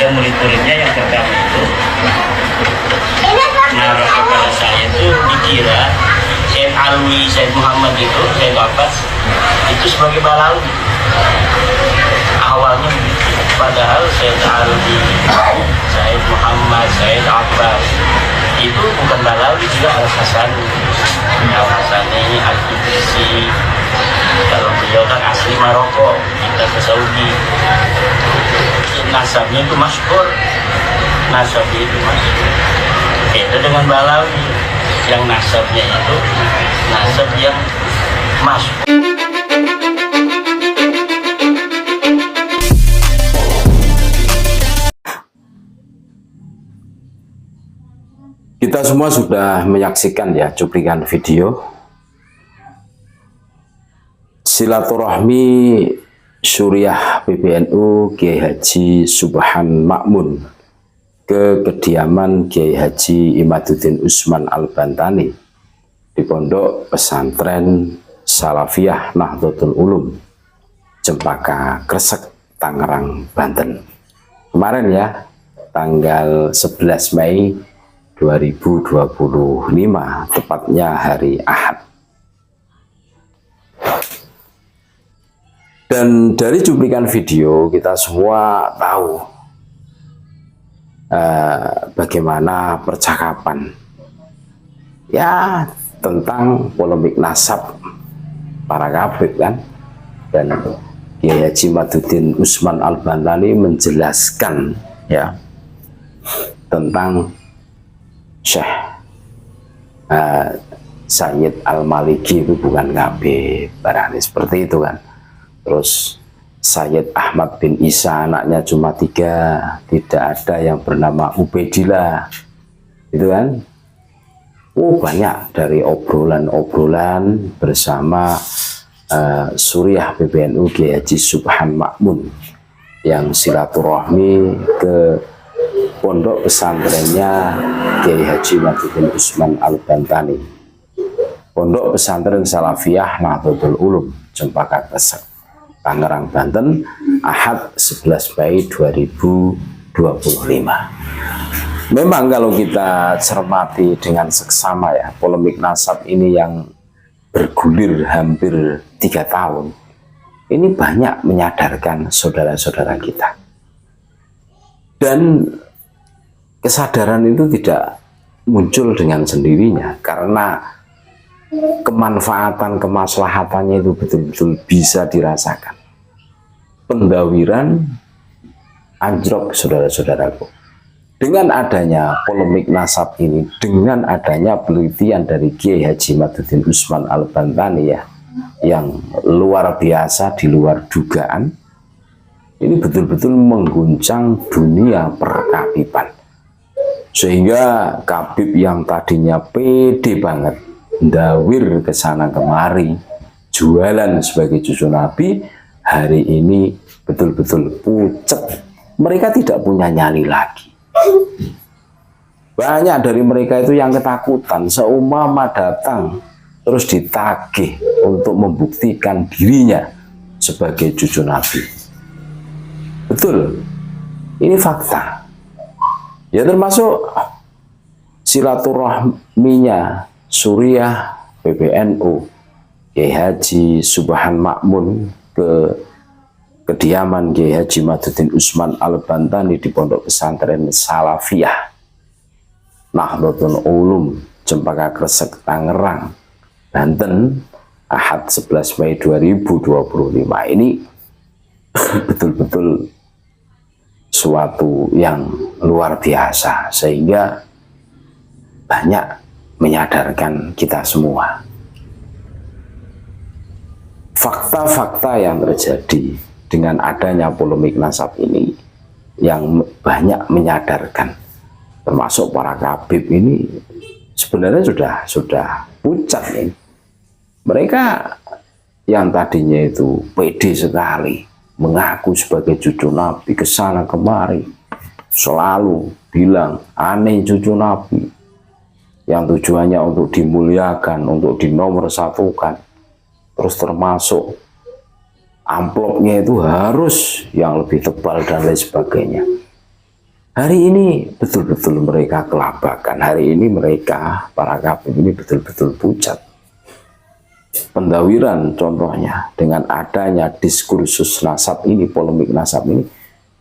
ada murid-muridnya yang pertama itu naruh kepada saya itu dikira Syed Alwi, Syed Muhammad itu, Syed Abbas itu sebagai Balawi awalnya, padahal Syed Alwi, Syed Muhammad, Syed Abbas itu bukan Balawi, juga Al-Hasani, Al-Hasani, Al-Idrisi. Kalau beliau kan asli Maroko, kita ke Saudi, nasabnya itu masyhur, nasabnya itu masyhur. Beda dengan Balawi, yang nasabnya itu nasab yang masyhur. Kita semua sudah menyaksikan ya cuplikan video silaturahmi Syuriah PBNU Kiai Haji Subhan Makmun ke kediaman Kiai Haji Imaduddin Usman Al-Bantani di Pondok Pesantren Salafiyah Nahdlatul Ulum, Cempaka Kresek, Tangerang, Banten. Kemarin ya, tanggal 11 Mei 2025, tepatnya hari Ahad. Dan dari cuplikan video kita semua tahu bagaimana percakapan ya tentang polemik nasab para kafir kan. Dan Kiai Haji Imaduddin Usman Al-Bantani menjelaskan ya tentang Syekh Sayyid Al-Maliki itu bukan Ngabe barangkali seperti itu kan. Terus Sayyid Ahmad bin Isa anaknya cuma 3, tidak ada yang bernama Ubaidillah, itu kan. Banyak dari obrolan-obrolan bersama Syuriah PBNU Kiai Haji Subhan Makmun yang silaturahmi ke pondok pesantrennya Kiai Haji Imaduddin Usman Al-Bantani, Pondok Pesantren Salafiyah Nahdlatul Ulum, Cempaka Kresek, Tangerang, Banten, Ahad 11 Mei 2025. Memang kalau kita cermati dengan seksama ya, polemik nasab ini yang bergulir hampir 3 tahun, ini banyak menyadarkan saudara-saudara kita. Dan kesadaran itu tidak muncul dengan sendirinya, karena kemanfaatan, kemaslahatannya itu betul-betul bisa dirasakan. Pendawiran anjlok, saudara-saudaraku. Dengan adanya polemik nasab ini, dengan adanya penelitian dari Kiai Haji Imaduddin Usman Al-Bantani ya, yang luar biasa, di luar dugaan, ini betul-betul mengguncang dunia perkabiban. Sehingga kabib yang tadinya pede banget ndawir ke sana kemari, jualan sebagai cucu Nabi, hari ini betul-betul pucet. Mereka tidak punya nyali lagi. Banyak dari mereka itu yang ketakutan, seumpama datang terus ditagih untuk membuktikan dirinya sebagai cucu Nabi. Betul, ini fakta. Ya, termasuk silaturahminya Syuriah PBNU Kiai Haji Subhan Makmun ke kediaman Kiai Haji Imaduddin Usman Al-Bantani di Pondok Pesantren Salafiyah Nahdlatul Ulum, Cempaka Kresek, Tangerang, Banten, Ahad 11 Mei 2025. Ini betul-betul suatu yang luar biasa, sehingga banyak menyadarkan kita semua. Fakta-fakta yang terjadi dengan adanya polemik nasab ini yang banyak menyadarkan, termasuk para kabib ini sebenarnya sudah pucat ini. Mereka yang tadinya itu pede sekali mengaku sebagai cucu Nabi, kesana kemari selalu bilang aneh cucu Nabi, yang tujuannya untuk dimuliakan, untuk dinomorsatukan. Terus termasuk amplopnya itu harus yang lebih tebal dan lain sebagainya. Hari ini betul-betul mereka kelabakan. Hari ini mereka, para kabir ini betul-betul pucat. Pendawiran contohnya dengan adanya diskursus nasab ini, polemik nasab ini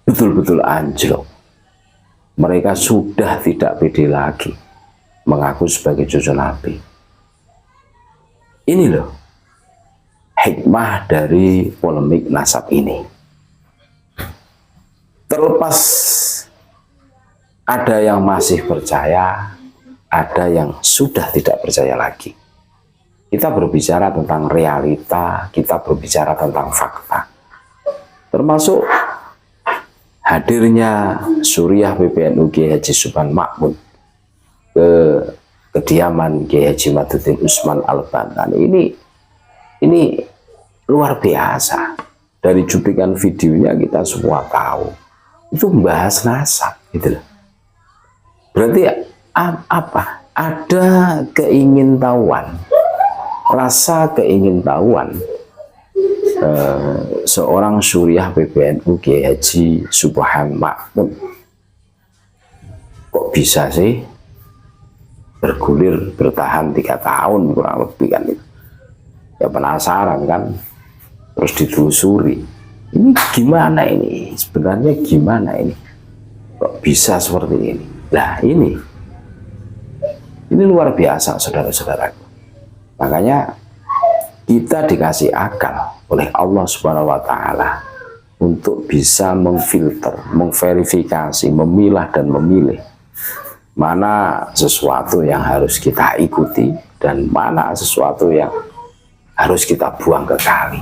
betul-betul anjlok. Mereka sudah tidak pede lagi mengaku sebagai cucu Nabi. Ini loh hikmah dari polemik nasab ini. Terlepas ada yang masih percaya, ada yang sudah tidak percaya lagi. Kita berbicara tentang realita, kita berbicara tentang fakta. Termasuk hadirnya Suriah PBNU Kiai Haji Subhan Makmun ke kediaman Kiai Haji Maduddin Usman Al-Bantani ini luar biasa. Dari cuplikan videonya kita semua tahu itu membahas nasab gitu loh. Berarti apa? Ada keingintahuan, rasa keingintahuan seorang Suriah PBNU Kiai Haji Subhan Makmun. Kok bisa sih bergulir bertahan 3 tahun kurang lebih kan itu? Ya penasaran kan, terus ditelusuri. Ini gimana ini? Sebenarnya gimana ini? Kok bisa seperti ini? Nah ini luar biasa saudara-saudaraku. Makanya kita dikasih akal oleh Allah Subhanahu wa Ta'ala untuk bisa memfilter, memverifikasi, memilah dan memilih mana sesuatu yang harus kita ikuti dan mana sesuatu yang harus kita buang ke kali.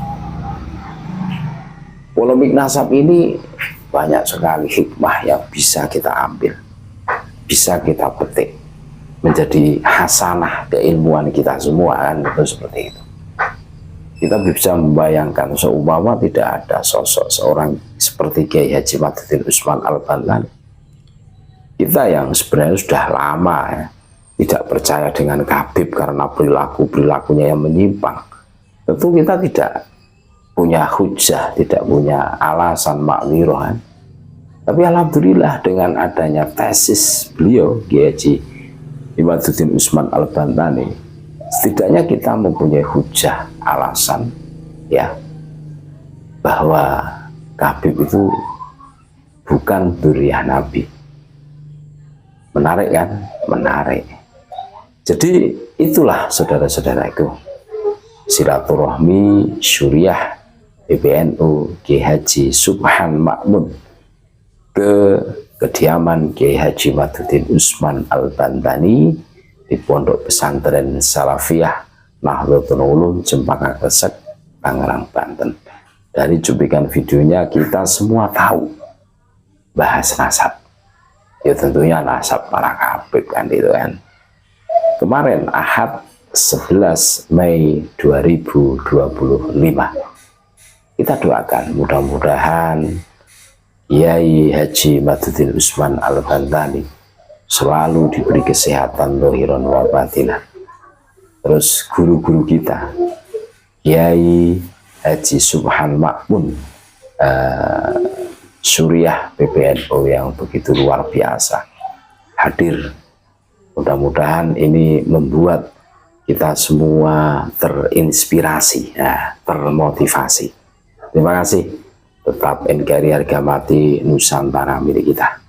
Polemik nasab ini banyak sekali hikmah yang bisa kita ambil, bisa kita petik menjadi hasanah keilmuan kita semua kan, itu seperti itu. Kita bisa membayangkan seumpama tidak ada sosok seorang seperti Kiai Haji Maduddin Usman Al-Bantani, kita yang sebenarnya sudah lama ya, tidak percaya dengan Habib karena perilakunya yang menyimpang, tentu kita tidak punya hujah, tidak punya alasan makwiroh kan. Tapi alhamdulillah dengan adanya tesis beliau Kiai Haji Maduddin Usman Al-Bantani, setidaknya kita mempunyai hujah, alasan ya bahwa Habib itu bukan dzurriyyah Nabi. Menarik kan? Menarik. Jadi itulah saudara-saudaraku, silaturahmi Suriah PBNU Kiai Haji Subhan Makmun ke kediaman Kiai Haji Maduddin Usman Al-Bantani di Pondok Pesantren Salafiyah Nahdlatul Ulum Cempaka Kresek, Tangerang, Banten. Dari cuplikan videonya kita semua tahu bahas nasab. Ya tentunya nasab para kabir kan itu kan. Kemarin Ahad 11 Mei 2025 kita doakan mudah-mudahan Kiai Haji Maduddin Usman Al-Bantani selalu diberi kesehatan dohiron wa batinan. Terus guru-guru kita Kiai Haji Subhan Makmun Suriah PBNU yang begitu luar biasa hadir. Mudah-mudahan ini membuat kita semua terinspirasi, ya, termotivasi. Terima kasih. Tetap NKRI harga mati Nusantara milik kita.